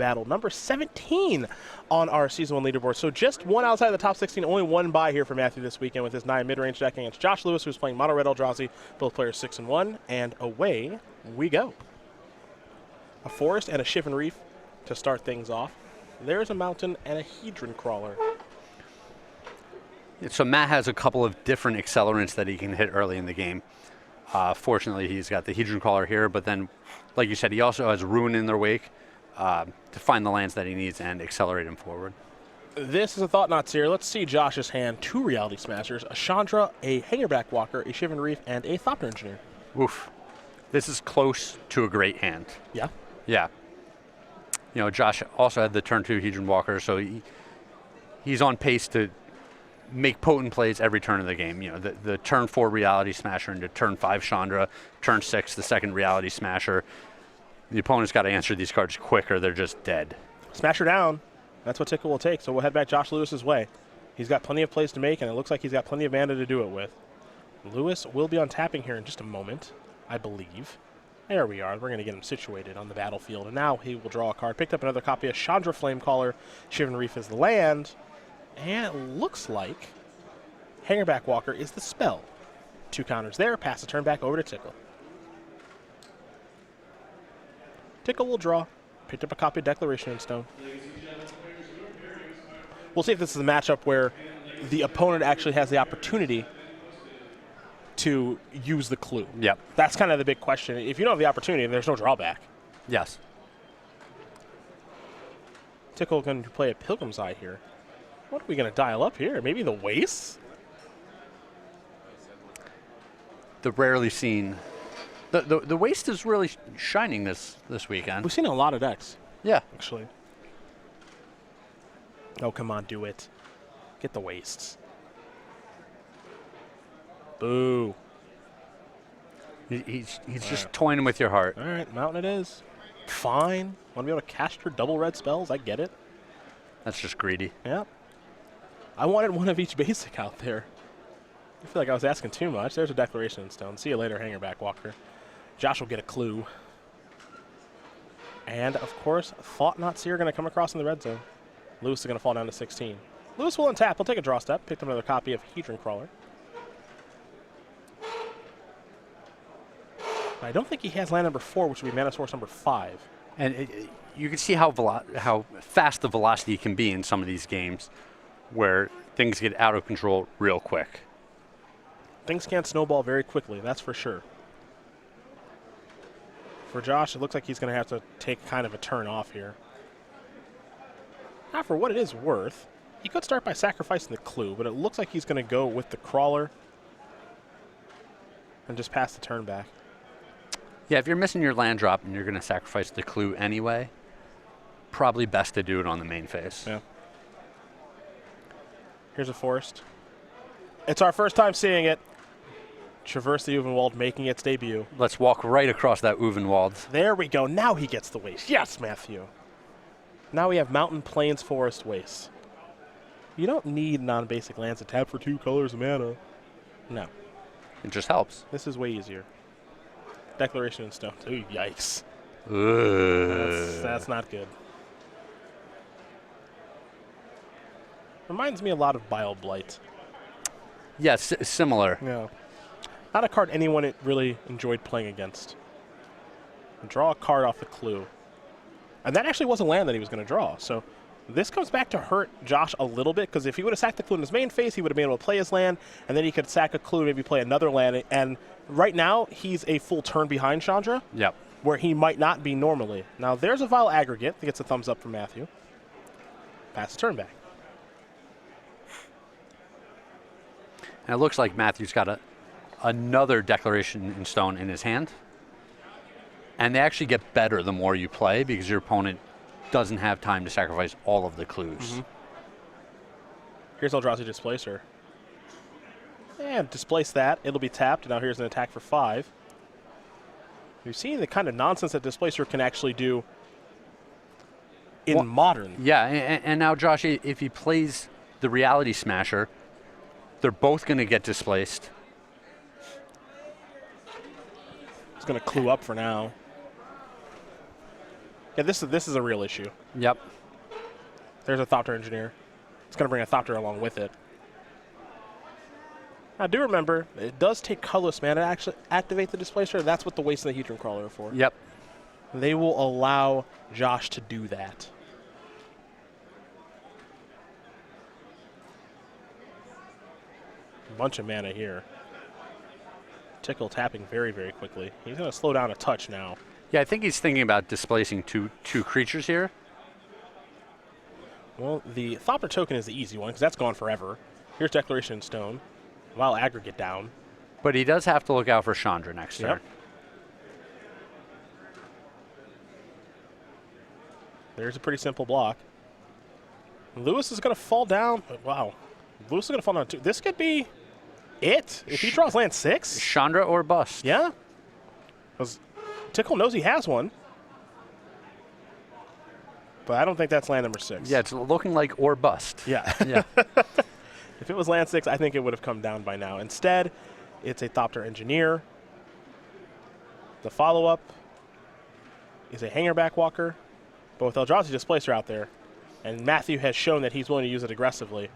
battle, number 17 on our Season 1 leaderboard. So just one outside of the top 16, only one bye here for Matthew this weekend with his 9 mid-range deck against Josh Lewis, who's playing Mono Red Eldrazi, both players 6-1, and away we go. A Forest and a Shivan Reef to start things off. There's a Mountain and a Hedron Crawler. So Matt has a couple of different accelerants that he can hit early in the game. Fortunately, he's got the Hedron Crawler here, but then, like you said, he also has Ruin in their wake to find the lands that he needs and accelerate him forward. This is a Thought-Knot Seer. Let's see Josh's hand. 2 Reality Smashers, a Chandra, a Hangerback Walker, a Shivan Reef, and a Thopter Engineer. Oof. This is close to a great hand. Yeah? Yeah. You know, Josh also had the turn 2 Hedron Walker, so he's on pace to make potent plays every turn of the game. You know, the turn 4 Reality Smasher into turn 5 Chandra, turn 6 the second Reality Smasher. The opponent's got to answer these cards quick or they're just dead. Smasher down. That's what Tickal will take, so we'll head back Josh Lewis's way. He's got plenty of plays to make, and it looks like he's got plenty of mana to do it with. Lewis will be on tapping here in just a moment, I believe. There we are. We're going to get him situated on the battlefield, and now he will draw a card. Picked up another copy of Chandra Flamecaller. Shivan Reef is the land. And it looks like Hangerback Walker is the spell. 2 counters there. Pass the turn back over to Tickal. Tickal will draw. Picked up a copy of Declaration in Stone. We'll see if this is a matchup where the opponent actually has the opportunity to use the clue. Yep. That's kind of the big question. If you don't have the opportunity, there's no drawback. Yes. Tickal going to play a Pilgrim's Eye here. What are we going to dial up here? Maybe the Waste? The rarely seen. The Waste is really shining this weekend. We've seen a lot of decks. Yeah. Actually. Oh, come on, do it. Get the Wastes. Boo. He's just toying with your heart. All right, Mountain it is. Fine. Want to be able to cast your double red spells? I get it. That's just greedy. Yeah. I wanted one of each basic out there. I feel like I was asking too much. There's a Declaration in Stone. See you later, Hangerback Walker. Josh will get a clue. And, of course, Thought-Knot Seer going to come across in the red zone. Lewis is going to fall down to 16. Lewis will untap. He'll take a draw step. Picked up another copy of Hedron Crawler. I don't think he has land number 4, which would be mana source number 5. And you can see how fast the velocity can be in some of these games where things get out of control real quick. Things can snowball very quickly, that's for sure. For Josh, it looks like he's going to have to take kind of a turn off here. Now, for what it is worth, he could start by sacrificing the clue, but it looks like he's going to go with the Crawler and just pass the turn back. Yeah, if you're missing your land drop and you're going to sacrifice the clue anyway, probably best to do it on the main phase. Yeah. Here's a Forest. It's our first time seeing it. Traverse the Uvenwald, making its debut. Let's walk right across that Uvenwald. There we go. Now he gets the Waste. Yes, Matthew. Now we have Mountain, Plains, Forest, Waste. You don't need non-basic lands to tap for 2 colors of mana. No. It just helps. This is way easier. Declaration in Stone. Ooh, yikes. That's not good. Reminds me a lot of Bile Blight. Yes, similar. Yeah. Not a card anyone really enjoyed playing against. Draw a card off the clue. And that actually was a land that he was going to draw. So this comes back to hurt Josh a little bit, because if he would have sacked the clue in his main phase, he would have been able to play his land, and then he could sack a clue and maybe play another land. And right now, he's a full turn behind Chandra, Yep. where he might not be normally. Now, there's a Vile Aggregate that gets a thumbs up from Matthew. Pass the turn back. And it looks like Matthew's got another Declaration in Stone in his hand. And they actually get better the more you play, because your opponent doesn't have time to sacrifice all of the clues. Mm-hmm. Here's Eldrazi Displacer. And displace that. It'll be tapped. Now here's an attack for 5. You're seeing the kind of nonsense that Displacer can actually do in Modern. Yeah, and now, Josh, if he plays the Reality Smasher, they're both going to get displaced. He's going to clue up for now. Yeah, this is a real issue. Yep. There's a Thopter Engineer. It's going to bring a Thopter along with it. Now, do remember, it does take colorless mana to actually activate the Displacer. That's what the Waste and the Hedron Crawler are for. Yep. They will allow Josh to do that. A bunch of mana here. Tickal tapping very, very quickly. He's going to slow down a touch now. Yeah, I think he's thinking about displacing two creatures here. Well, the Thopter token is the easy one because that's gone forever. Here's Declaration in Stone. While Aggregate down. But he does have to look out for Chandra next turn. There's a pretty simple block. Lewis is going to fall down. Wow. Lewis is going to fall down too. This could be it. If he draws land 6. Chandra or bust. Yeah. Because Tickal knows he has one. But I don't think that's land number 6. Yeah, it's looking like or bust. Yeah. Yeah. If it was land 6, I think it would have come down by now. Instead, it's a Thopter Engineer. The follow-up is a Hangerback Walker. But with Eldrazi Displacer out there, and Matthew has shown that he's willing to use it aggressively,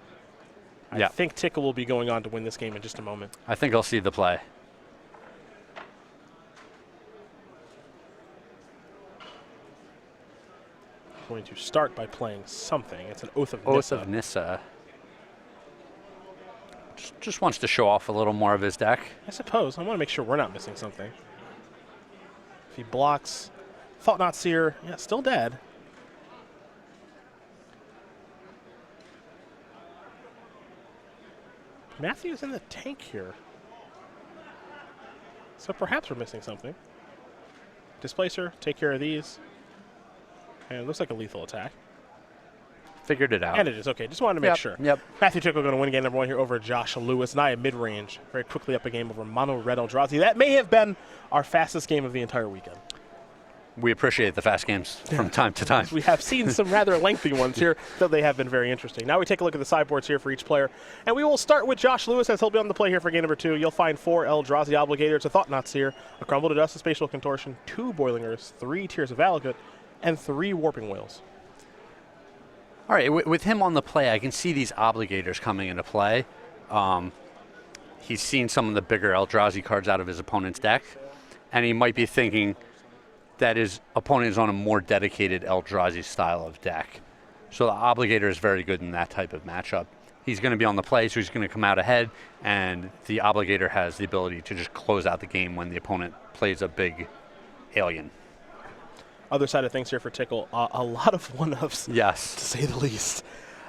I think Tickal will be going on to win this game in just a moment. I think I'll see the play. Going to start by playing something. It's an Oath of Oath Nissa. of Nissa. Just wants to show off a little more of his deck. I suppose. I want to make sure we're not missing something. If he blocks Thought Not Seer, yeah, still dead. Matthew's in the tank here. So perhaps we're missing something. Displacer, take care of these. And it looks like a lethal attack. Figured it out. And it is. Okay, just wanted to make sure. Yep. Matthew Tickal going to win game number 1 here over Josh Lewis. And I am mid-range. Very quickly up a game over Mono Red Eldrazi. That may have been our fastest game of the entire weekend. We appreciate the fast games from time to time. We have seen some rather lengthy ones here, though they have been very interesting. Now we take a look at the sideboards here for each player. And we will start with Josh Lewis, as he'll be on the play here for game number 2. You'll find 4 Eldrazi Obligators, a Thought Not Seer, a Crumble to Dust, a Spatial Contortion, 2 Boiling Earths, 3 Tears of Valakut, and 3 Warping Whales. All right, with him on the play, I can see these Obligators coming into play. He's seen some of the bigger Eldrazi cards out of his opponent's deck, and he might be thinking that his opponent is on a more dedicated Eldrazi style of deck. So the Obligator is very good in that type of matchup. He's going to be on the play, so he's going to come out ahead, and the Obligator has the ability to just close out the game when the opponent plays a big alien. Other side of things here for Tickal, a lot of one-ups, Yes. to say the least.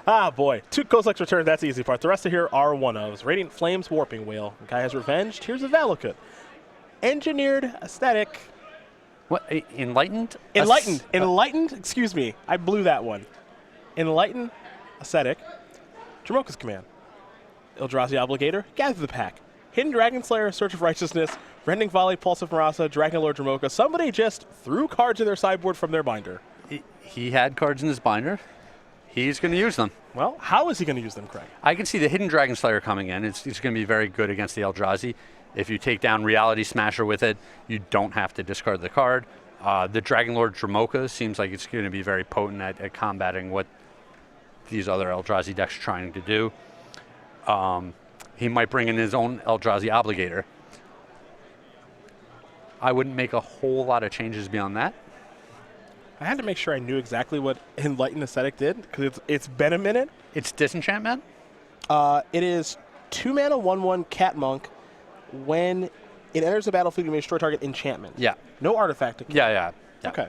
Ah, boy. 2 Kozilek's Return, that's the easy part. The rest of here are one-ofs. Radiant Flames, Warping Whale. Guy has Revenge, Tears of Valakut. Engineered Aesthetic. What? Enlightened? Enlightened, excuse me. I blew that one. Enlightened Aesthetic. Dromoka's Command. Eldrazi Obligator, Gather the Pack. Hidden Dragon Slayer, Search of Righteousness, Rending Volley, Pulse of Marasa, Dragon Lord Dromoka. Somebody just threw cards in their sideboard from their binder. He had cards in his binder. He's going to use them. Well, how is he going to use them, Craig? I can see the Hidden Dragon Slayer coming in. It's going to be very good against the Eldrazi. If you take down Reality Smasher with it, you don't have to discard the card. The Dragon Lord Dromoka seems like it's going to be very potent at combating what these other Eldrazi decks are trying to do. He might bring in his own Eldrazi Obligator. I wouldn't make a whole lot of changes beyond that. I had to make sure I knew exactly what Enlightened Aesthetic did, because it's been a minute. It's Disenchantment? It is 2 mana, 1/1 Cat Monk. When it enters the battlefield, you may destroy target enchantment. Yeah. No artifact to kill. Yeah. Okay.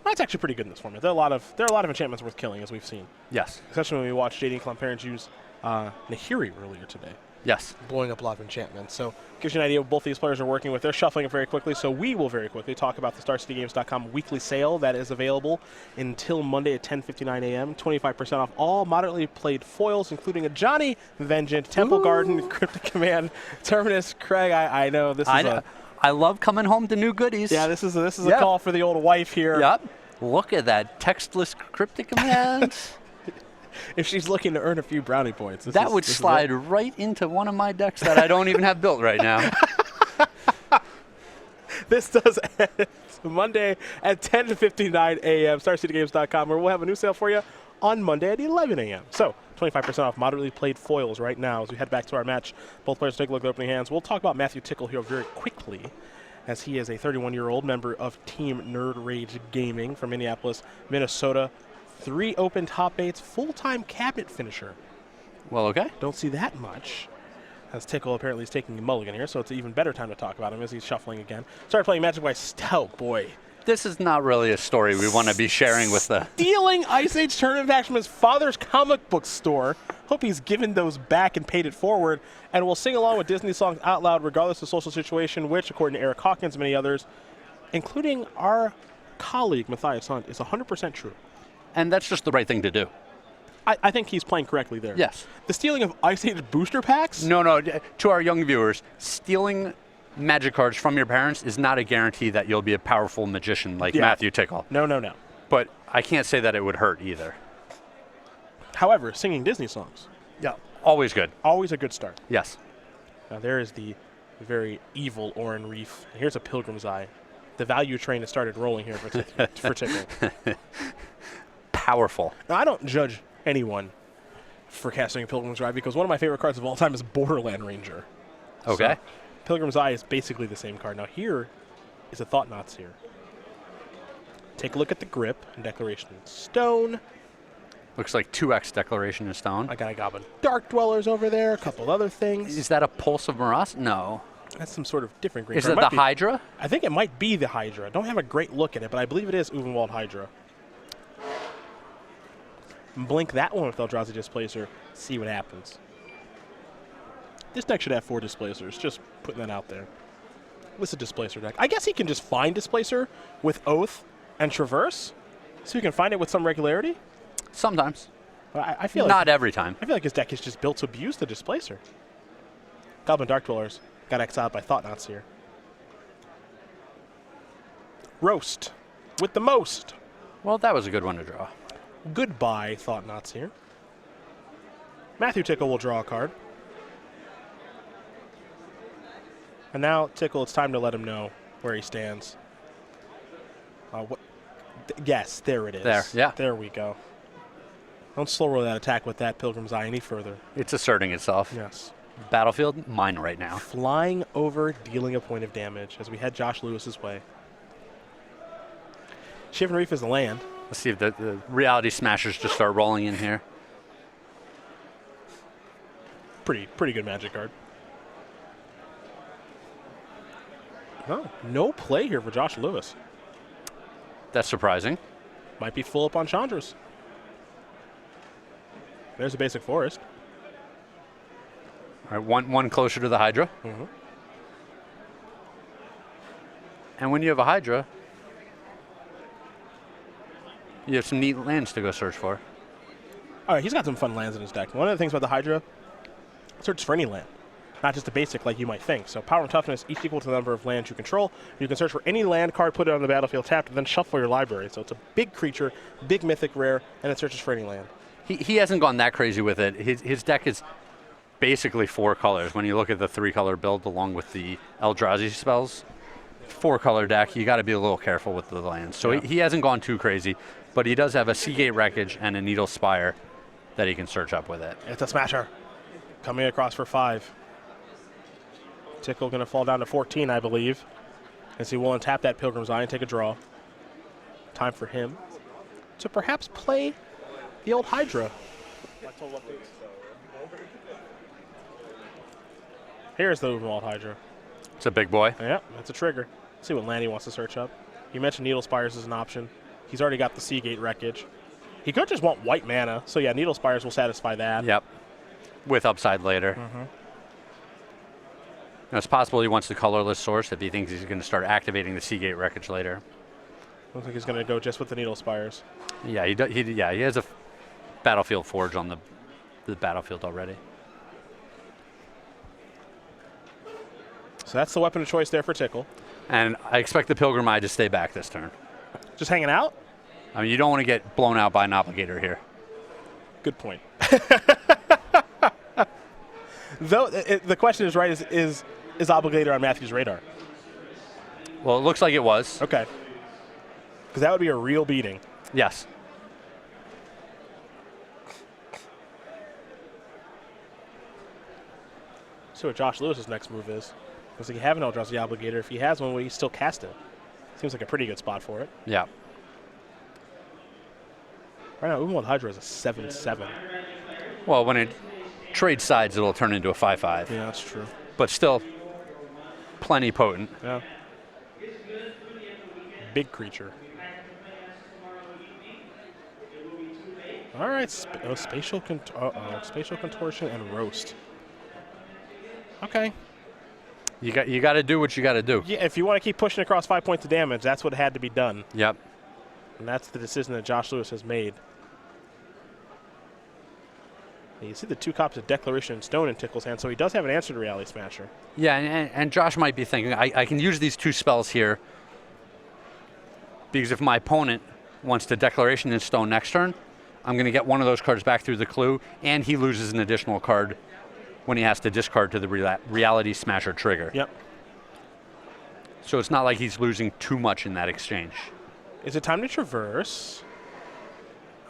That's actually pretty good in this format. There are a lot of enchantments worth killing, as we've seen. Yes. Especially when we watched JD Clonparents use Nahiri earlier today. Yes. Blowing up a lot of enchantments. So gives you an idea of what both these players are working with. They're shuffling it very quickly, so we will very quickly talk about the StarCityGames.com weekly sale that is available until Monday at 10:59 a.m. 25% off all moderately played foils, including a Johnny Vengeance, Temple Garden, Cryptic Command, Terminus. Craig, I know this is I love coming home to new goodies. Yeah, this is a call for the old wife here. Yep. Look at that textless Cryptic Command. If she's looking to earn a few brownie points. That would slide right into one of my decks that I don't even have built right now. This does end Monday at 10:59 a.m. StarCityGames.com, where we'll have a new sale for you on Monday at 11 a.m. So 25% off moderately played foils right now as we head back to our match. Both players take a look at opening hands. We'll talk about Matthew Tickal here very quickly, as he is a 31-year-old member of Team Nerd Rage Gaming from Minneapolis, Minnesota. 3 open top 8s, full-time cabinet finisher. Well, okay. Don't see that much, as Tickal apparently is taking a mulligan here, so it's an even better time to talk about him as he's shuffling again. Started playing Magic by Stout, boy. This is not really a story we want to be sharing with the... Stealing Ice Age tournament packs from his father's comic book store. Hope he's given those back and paid it forward. And will sing along with Disney songs out loud regardless of social situation, which, according to Eric Hawkins and many others, including our colleague Matthias Hunt, is 100% true. And that's just the right thing to do. I think he's playing correctly there. Yes. The stealing of Ice Age booster packs? No. To our young viewers, stealing Magic cards from your parents is not a guarantee that you'll be a powerful magician like Matthew Tickal. No. But I can't say that it would hurt either. However, singing Disney songs. Yeah. Always good. Always a good start. Yes. Now there is the very evil Orin Reef. And here's a Pilgrim's Eye. The value train has started rolling here for Tickal. Powerful. Now, I don't judge anyone for casting a Pilgrim's Eye because one of my favorite cards of all time is Borderland Ranger. Okay. So, Pilgrim's Eye is basically the same card. Now here is a Thought Knots here. Take a look at the grip and Declaration in Stone. Looks like 2x Declaration in Stone. I got a Goblin Dark Dwellers over there, a couple other things. Is that a Pulse of Morass? No. That's some sort of different green Is card. it the Hydra? I think it might be the Hydra. I don't have a great look at it, but I believe it is Uvenwald Hydra. Blink that one with Eldrazi Displacer, see what happens. This deck should have 4 Displacers, just putting that out there. This is a Displacer deck. I guess he can just find Displacer with Oath and Traverse, so you can find it with some regularity. Sometimes. I feel Not every time. I feel like his deck is just built to abuse the Displacer. Goblin Dark Dwellers got exiled by Thought Knots here. Roast with the most. Well, that was a good one to draw. Goodbye, Thought Knots here. Matthew Tickal will draw a card. And now, Tickal, it's time to let him know where he stands. Yes, there it is. There, yeah. There we go. Don't slow roll that attack with that Pilgrim's Eye any further. It's asserting itself. Yes. Battlefield, mine right now. Flying over, dealing a point of damage as we head Josh Lewis's way. Shivan Reef is the land. Let's see if the Reality Smashers just start rolling in here. Pretty good Magic card. No play here for Josh Lewis. That's surprising. Might be full up on Chandra's. There's a basic forest. All right, one closer to the Hydra. Mm-hmm. And when you have a Hydra, you have some neat lands to go search for. All right, he's got some fun lands in his deck. One of the things about the Hydra, search for any land, not just a basic like you might think. So power and toughness each equal to the number of lands you control. You can search for any land card, put it on the battlefield tapped, and then shuffle your library. So it's a big creature, big mythic rare, and it searches for any land. He hasn't gone that crazy with it. His deck is basically 4 colors. When you look at the 3-color build along with the Eldrazi spells, 4-color deck, you got to be a little careful with the lands. So he hasn't gone too crazy, but he does have a Seagate Wreckage and a Needle Spire that he can search up with it. It's a smasher. Coming across for 5. Tickal going to fall down to 14, I believe, as he will untap that Pilgrim's Eye and take a draw. Time for him to perhaps play the old Hydra. Here's the Uvenwald Hydra. It's a big boy. Yeah, that's a trigger. Let's see what land he wants to search up. You mentioned Needle Spires as an option. He's already got the Seagate Wreckage. He could just want white mana, so yeah, Needle Spires will satisfy that. Yep. With upside later. Mm-hmm. Now, it's possible he wants the colorless source if he thinks he's going to start activating the Seagate Wreckage later. Looks like he's going to go just with the Needle Spires. Yeah, he has a Battlefield Forge on the battlefield already. So that's the weapon of choice there for Tickal. And I expect the Pilgrim Eye to stay back this turn. Just hanging out? I mean, you don't want to get blown out by an Obligator here. Good point. Though the question is right, is Obligator on Matthew's radar? Well, it looks like it was. Okay. Because that would be a real beating. Yes. See what Josh Lewis's next move is. Looks like he have an Eldrazi Obligator. If he has one, will he still cast it? Seems like a pretty good spot for it. Yeah. Right now, Uberwald Hydra is a 7/7. Well, when it trades sides, it'll turn into a 5/5. Yeah, that's true. But still, plenty potent. Yeah. Big creature. All right, spatial contortion and roast. Okay. You got to do what you got to do. Yeah, if you want to keep pushing across 5 points of damage, that's what had to be done. Yep. And that's the decision that Josh Lewis has made. You see the 2 copies of Declaration in Stone in Tickal's hand, so he does have an answer to Reality Smasher. Yeah, and Josh might be thinking, I can use these 2 spells here because if my opponent wants to Declaration in Stone next turn, I'm going to get one of those cards back through the clue, and he loses an additional card when he has to discard to the Reality Smasher trigger. Yep. So it's not like he's losing too much in that exchange. Is it time to traverse?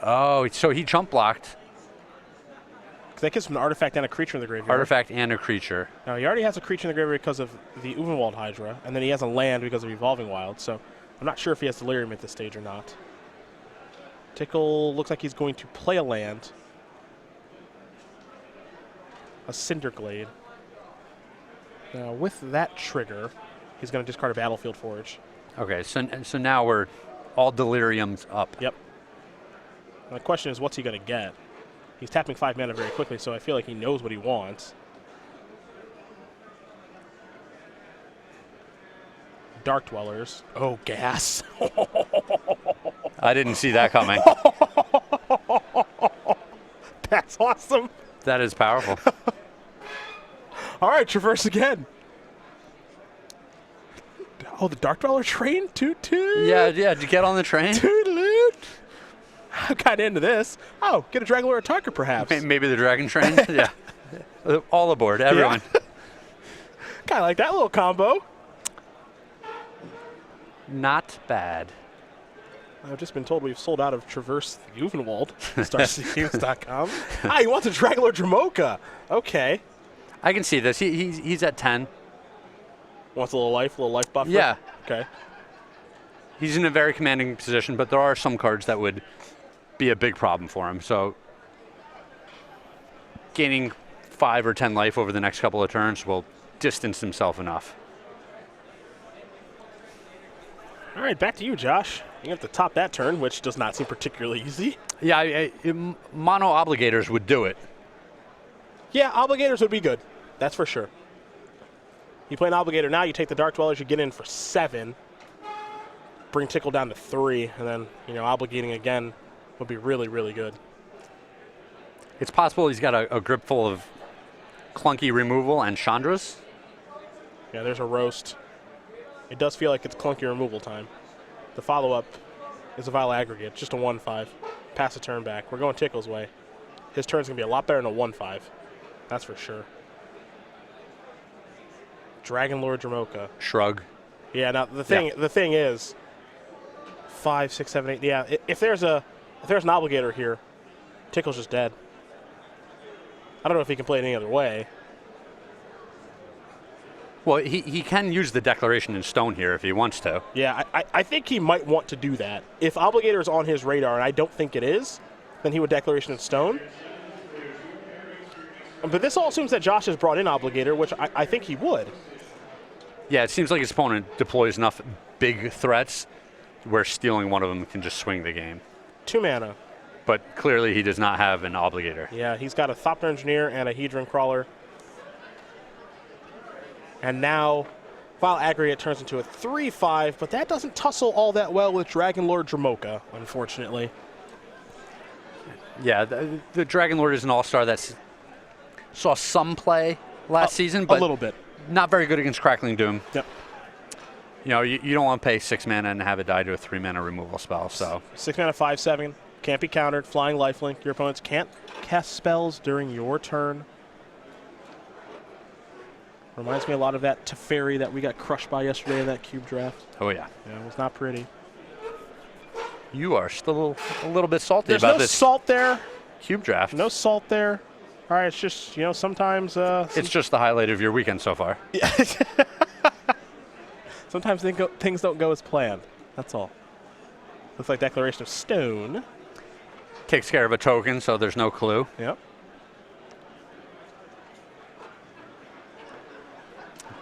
Oh, so he jump blocked. That gives him an artifact and a creature in the graveyard. Artifact and a creature. Now, he already has a creature in the graveyard because of the Uvenwald Hydra, and then he has a land because of Evolving Wild, so I'm not sure if he has Delirium at this stage or not. Tickal looks like he's going to play a land. A Cinderglade. Now, with that trigger, he's going to discard a Battlefield Forge. Okay, so now we're all Delirium's up. Yep. My question is, what's he going to get? He's tapping 5 mana very quickly, so I feel like he knows what he wants. Dark Dwellers. Oh, gas. I didn't see that coming. That's awesome. That is powerful. All right, traverse again. Oh, the Dark Dweller train? Toot toot. Yeah, did you get on the train? Toot-a-loot. I'm kind of into this. Oh, get a Dragon Lord Attacker, perhaps. Maybe the Dragon Train? Yeah. All aboard, everyone. Yeah. Kind of like that little combo. Not bad. I've just been told we've sold out of Traverse Uvenwald, StarCDGames.com. He wants a Dragon Lord Dramoka. Okay. I can see this. He's at 10. Wants a little life buffer? Yeah. Okay. He's in a very commanding position, but there are some cards that would be a big problem for him. So gaining 5 or 10 life over the next couple of turns will distance himself enough. All right, back to you, Josh. You have to top that turn, which does not seem particularly easy. Yeah, mono obligators would do it. Yeah, Obligators would be good. That's for sure. You play an Obligator now, you take the Dark Dwellers, you get in for 7. Bring Tickal down to 3, and then, obligating again would be really, really good. It's possible he's got a grip full of clunky removal and Chandras. Yeah, there's a roast. It does feel like it's clunky removal time. The follow-up is a Vile Aggregate, just a 1/5. Pass a turn back. We're going Tickal's way. His turn's going to be a lot better than a 1/5. That's for sure. Dragon Lord Dramoka. Shrug. Yeah, now the thing is 5, 6, 7, 8. Yeah, if there's an Obligator here, Tickal's just dead. I don't know if he can play it any other way. Well, he can use the Declaration in Stone here if he wants to. Yeah, I think he might want to do that. If Obligator is on his radar, and I don't think it is, then he would Declaration in Stone. But this all assumes that Josh has brought in Obligator, which I think he would. Yeah, it seems like his opponent deploys enough big threats where stealing one of them can just swing the game. 2 mana. But clearly he does not have an Obligator. Yeah, he's got a Thopter Engineer and a Hedron Crawler. And now Vile Aggregate turns into a 3/5, but that doesn't tussle all that well with Dragon Lord Dramoka, unfortunately. Yeah, the Dragon Lord is an all-star that saw some play last season, but a little bit. Not very good against Crackling Doom. Yep. You don't want to pay 6 mana and have it die to a 3 mana removal spell. So 6 mana, 5/7, can't be countered. Flying Lifelink. Your opponents can't cast spells during your turn. Reminds me a lot of that Teferi that we got crushed by yesterday in that cube draft. Oh, yeah. Yeah, it was not pretty. You are still a little bit salty There's about no this salt there. cube draft. No salt there. All right, it's just, sometimes... It's just the highlight of your weekend so far. Yeah. Sometimes things don't go as planned. That's all. Looks like Declaration of Stone. Takes care of a token, so there's no clue. Yep.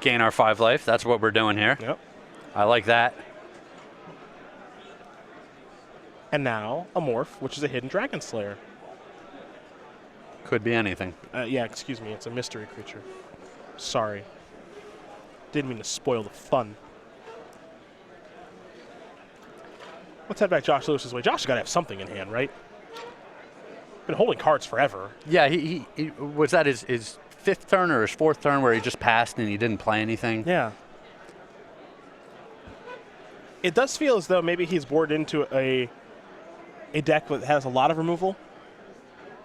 Gain our 5 life. That's what we're doing here. Yep. I like that. And now a morph, which is a hidden Dragon Slayer. Could be anything. Yeah, excuse me. It's a mystery creature. Sorry. Didn't mean to spoil the fun. Let's head back Josh Lewis's way. Josh has got to have something in hand, right? Been holding cards forever. Yeah, he was that his 5th turn or his 4th turn where he just passed and he didn't play anything? Yeah. It does feel as though maybe he's bored into a deck that has a lot of removal.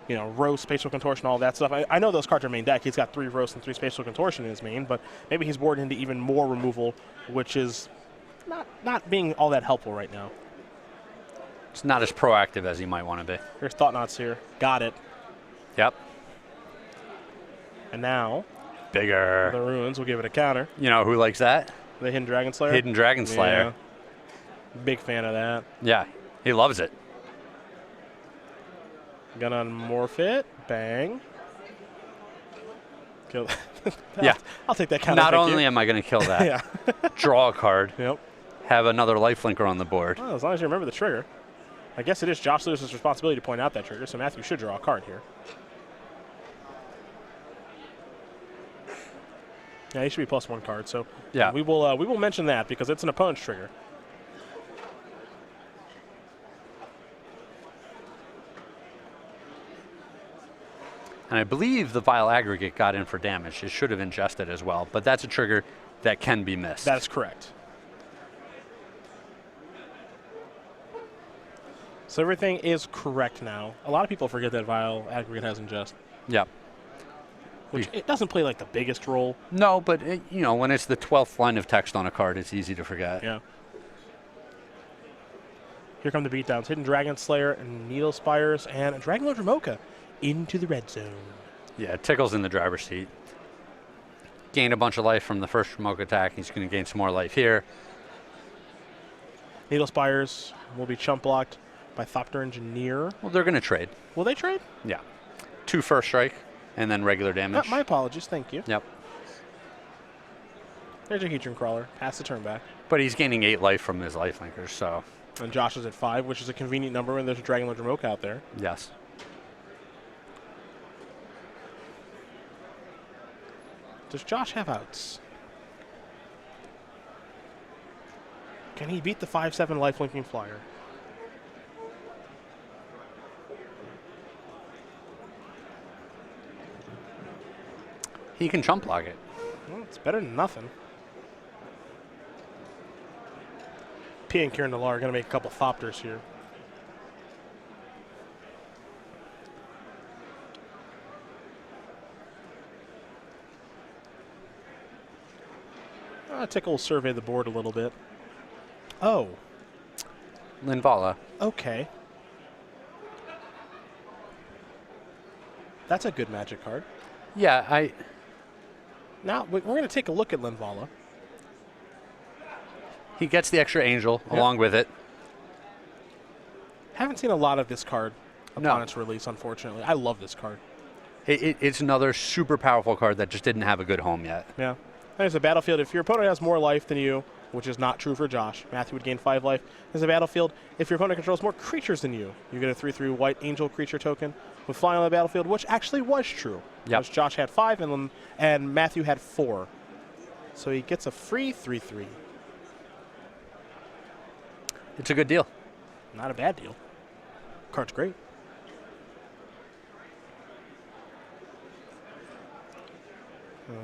Roast, Spatial Contortion, all that stuff. I know those cards are main deck. He's got 3 Roast and 3 Spatial Contortion in his main, but maybe he's bored into even more removal, which is not being all that helpful right now. It's not as proactive as he might want to be. There's Thought Knots here. Got it. Yep. And now, Bigger. the Ruins will give it a counter. You know who likes that? The Hidden Dragon Slayer? Hidden Dragon Slayer. Yeah. Big fan of that. Yeah, he loves it. Gonna unmorph it. Bang. Kill. Yeah. I'll take that counter. Not only am I going to kill that, yeah. draw a card, Yep. have another lifelinker on the board. Well, as long as you remember the trigger. I guess it is Josh Lewis's responsibility to point out that trigger, so Matthew should draw a card here. Yeah, he should be +1 card, so Yeah. we will mention that because it's an opponent's trigger. And I believe the Vile Aggregate got in for damage. It should have ingested as well, but that's a trigger that can be missed. That is correct. So everything is correct now. A lot of people forget that Vile Aggregate has ingest, Yep. which it doesn't play like the biggest role. No, but when it's the 12th line of text on a card, it's easy to forget. Yeah. Here come the beatdowns. Hidden Dragon Slayer and Needle Spires and a Dragon Lord Ramoka into the red zone. Yeah, Tickle's in the driver's seat. Gained a bunch of life from the first Ramoka attack. He's going to gain some more life here. Needle Spires will be chump blocked by Thopter Engineer. Well, they're going to trade. Will they trade? Yeah. 2 first strike and then regular damage. My apologies. Thank you. Yep. There's a Hedron Crawler. Pass the turn back. But he's gaining 8 life from his lifelinkers, so And Josh is at 5, which is a convenient number when there's a Dragon Lord Ramoka out there. yes. Does Josh have outs? Can he beat the 5/7 lifelinking flyer? He can chump block it. Well, it's better than nothing. P and Kieran Nalar are going to make a couple Thopters here. Tickal will survey the board a little bit. Oh, Linvala. okay. That's a good Magic card. Yeah, Now, we're going to take a look at Linvala. he gets the extra angel Yep. along with it. Haven't seen a lot of this card upon No. its release, unfortunately. I love this card. It's another super powerful card that just didn't have a good home yet. Yeah. There's a battlefield. If your opponent has more life than you, which is not true for Josh, Matthew would gain 5 life. There's a battlefield. If your opponent controls more creatures than you, you get a 3/3 white angel creature token with flying on the battlefield, which actually was true. Yep. Because Josh had 5 and Matthew had 4. So he gets a free 3/3. It's a good deal. Not a bad deal. Card's great.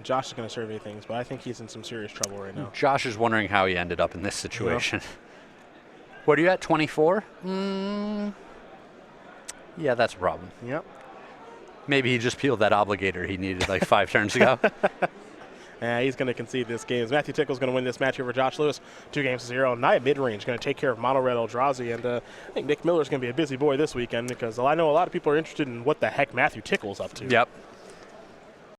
Josh is going to survey things, but I think he's in some serious trouble right now. Josh is wondering how he ended up in this situation. What are you at, 24? Yeah, that's a problem. Yep. Maybe he just peeled that obligator he needed like 5 turns ago. He's going to concede this game. Matthew Tickle's going to win this match over Josh Lewis 2-0. Nia mid-range going to take care of Mono Red Eldrazi. And I think Nick Miller's going to be a busy boy this weekend because I know a lot of people are interested in what the heck Matthew Tickle's up to. Yep.